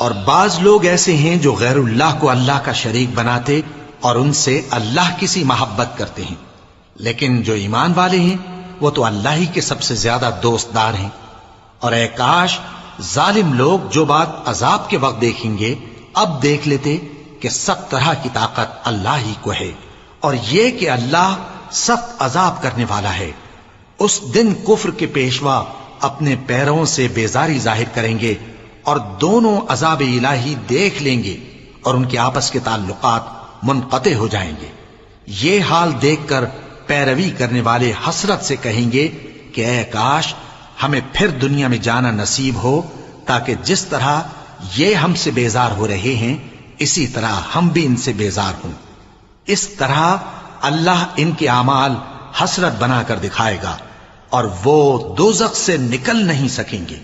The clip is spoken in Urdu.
اور بعض لوگ ایسے ہیں جو غیر اللہ کو اللہ کا شریک بناتے اور ان سے اللہ کی سی محبت کرتے ہیں، لیکن جو ایمان والے ہیں وہ تو اللہ ہی کے سب سے زیادہ دوست دار ہیں۔ اور اے کاش ظالم لوگ جو بات عذاب کے وقت دیکھیں گے اب دیکھ لیتے کہ سب طرح کی طاقت اللہ ہی کو ہے، اور یہ کہ اللہ سخت عذاب کرنے والا ہے۔ اس دن کفر کے پیشوا اپنے پیروں سے بیزاری ظاہر کریں گے اور دونوں عذاب الہی دیکھ لیں گے اور ان کے آپس کے تعلقات منقطع ہو جائیں گے۔ یہ حال دیکھ کر پیروی کرنے والے حسرت سے کہیں گے کہ اے کاش ہمیں پھر دنیا میں جانا نصیب ہو، تاکہ جس طرح یہ ہم سے بیزار ہو رہے ہیں اسی طرح ہم بھی ان سے بیزار ہوں۔ اس طرح اللہ ان کے اعمال حسرت بنا کر دکھائے گا اور وہ دوزخ سے نکل نہیں سکیں گے۔